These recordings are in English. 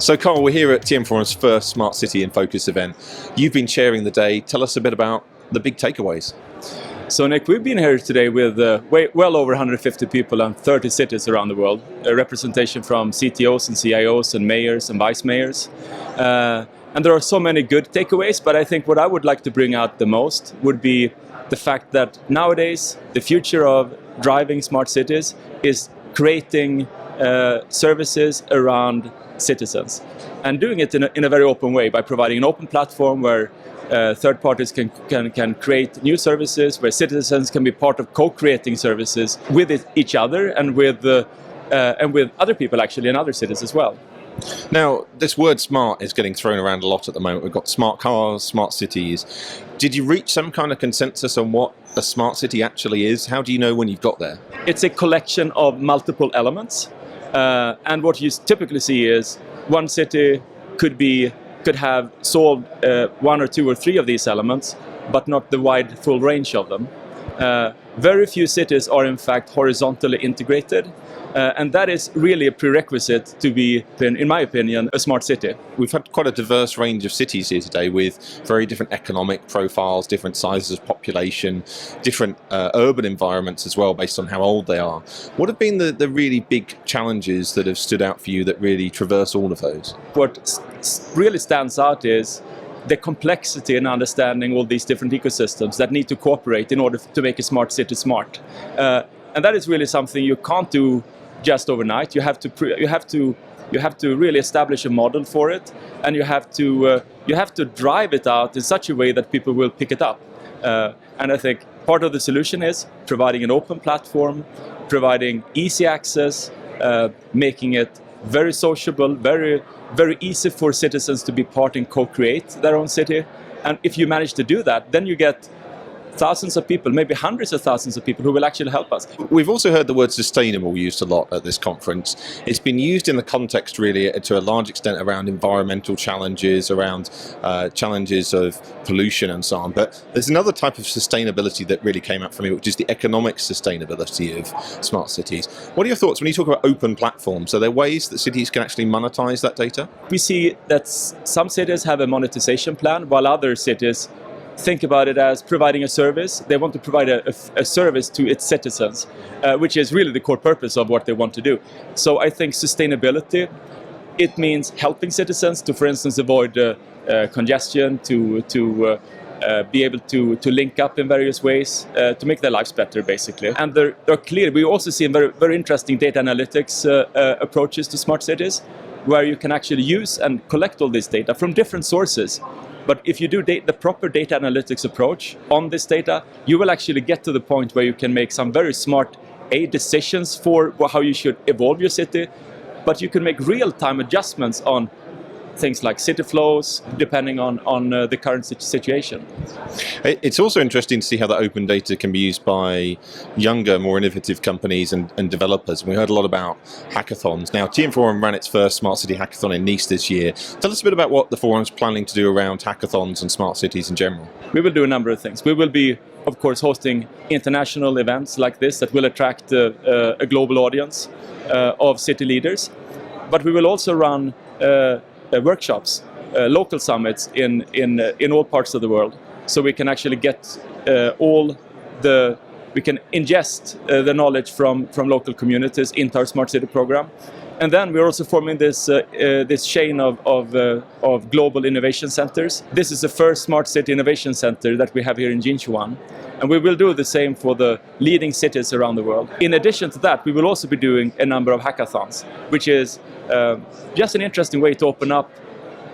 So Carl, we're here at TM Forum's first Smart City InFocus event. You've been chairing the day. Tell us a bit about the big takeaways. So Nick, we've been here today with well over 150 people and 30 cities around the world. A representation from CTOs and CIOs and mayors and vice mayors. And there are so many good takeaways, but I think what I would like to bring out the most would be the fact that nowadays the future of driving smart cities is creating services around citizens and doing it in a very open way by providing an open platform where third parties can create new services, where citizens can be part of co-creating services with each other and with other people actually in other cities as well. Now, this word smart is getting thrown around a lot at the moment. We've got smart cars, smart cities. Did you reach some kind of consensus on what a smart city actually is? How do you know when you've got there? It's a collection of multiple elements. And what you typically see is one city could have solved one or two or three of these elements, but not the wide full range of them. Very few cities are in fact horizontally integrated, and that is really a prerequisite to be, in my opinion, a smart city. We've had quite a diverse range of cities here today with very different economic profiles, different sizes of population, different urban environments as well based on how old they are. What have been the really big challenges that have stood out for you that really traverse all of those? What really stands out is the complexity in understanding all these different ecosystems that need to cooperate in order to make a smart city smart. And that is really something you can't do just overnight. You have to really establish a model for it, and you have to drive it out in such a way that people will pick it up. And I think part of the solution is providing an open platform, providing easy access, making it very sociable, very easy for citizens to be part and co-create their own city. And if you manage to do that, then you get thousands of people, maybe hundreds of thousands of people who will actually help us. We've also heard the word sustainable used a lot at this conference. It's been used in the context really to a large extent around environmental challenges, around challenges of pollution and so on. But there's another type of sustainability that really came up for me, which is the economic sustainability of smart cities. What are your thoughts when you talk about open platforms? Are there ways that cities can actually monetize that data? We see that some cities have a monetization plan, while other cities think about it as providing a service. They want to provide a service to its citizens, which is really the core purpose of what they want to do. So I think sustainability, it means helping citizens to, for instance, avoid congestion, to be able to link up in various ways, to make their lives better, basically. And they're clear. We also see very, very interesting data analytics approaches to smart cities, where you can actually use and collect all this data from different sources. But if you do the proper data analytics approach on this data, you will actually get to the point where you can make some very smart decisions for how you should evolve your city, but you can make real-time adjustments on things like city flows, depending on the current situation. It's also interesting to see how that open data can be used by younger, more innovative companies and developers. And we heard a lot about hackathons. Now, TM Forum ran its first Smart City Hackathon in Nice this year. Tell us a bit about what the forum's planning to do around hackathons and smart cities in general. We will do a number of things. We will be, of course, hosting international events like this that will attract a global audience of city leaders. But we will also run workshops, local summits in all parts of the world, so we can actually get we can ingest the knowledge from local communities into our smart city program. And then we're also forming this chain of global innovation centers. This is the first smart city innovation center that we have here in Yinchuan, and we will do the same for the leading cities around the world. In addition to that, we will also be doing a number of hackathons, which is just an interesting way to open up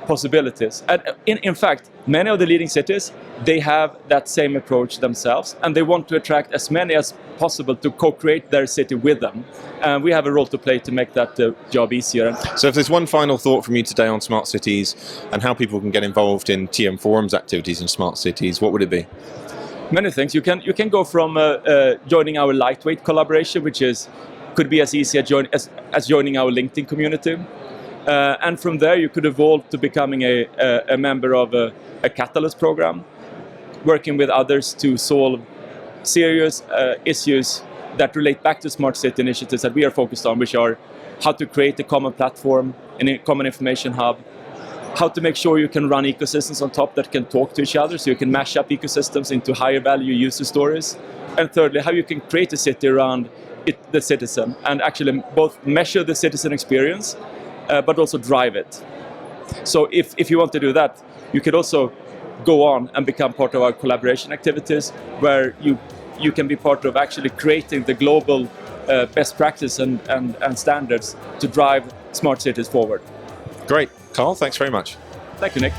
possibilities. And in fact, many of the leading cities, they have that same approach themselves, and they want to attract as many as possible to co-create their city with them. And we have a role to play to make that job easier. So if there's one final thought from you today on smart cities and how people can get involved in TM Forum's activities in smart cities, what would it be? Many things. You can go from joining our lightweight collaboration, which could be as easy as joining our LinkedIn community. And from there you could evolve to becoming a member of a Catalyst program, working with others to solve serious issues that relate back to smart city initiatives that we are focused on, which are how to create a common platform and a common information hub, how to make sure you can run ecosystems on top that can talk to each other, so you can mash up ecosystems into higher value user stories. And thirdly, how you can create a city around the citizen and actually both measure the citizen experience, but also drive it. So if you want to do that, you could also go on and become part of our collaboration activities, where you can be part of actually creating the global best practice and standards to drive smart cities forward. Great. Carl, thanks very much. Thank you, Nick.